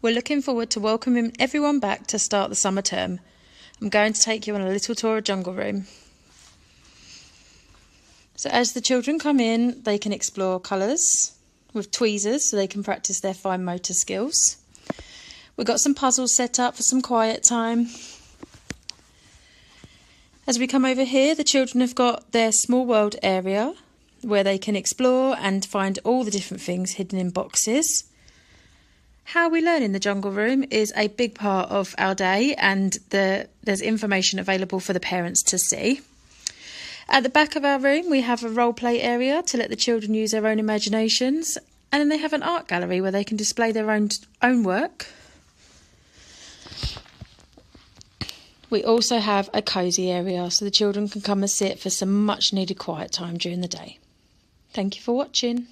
We're looking forward to welcoming everyone back to start the summer term. I'm going to take you on a little tour of Jungle Room. So as the children come in, they can explore colours with tweezers so they can practice their fine motor skills. We've got some puzzles set up for some quiet time. As we come over here, the children have got their small world area where they can explore and find all the different things hidden in boxes. How we learn in the Jungle Room is a big part of our day, and there's information available for the parents to see. At the back of our room we have a role play area to let the children use their own imaginations, and then they have an art gallery where they can display their own work. We also have a cosy area so the children can come and sit for some much needed quiet time during the day. Thank you for watching.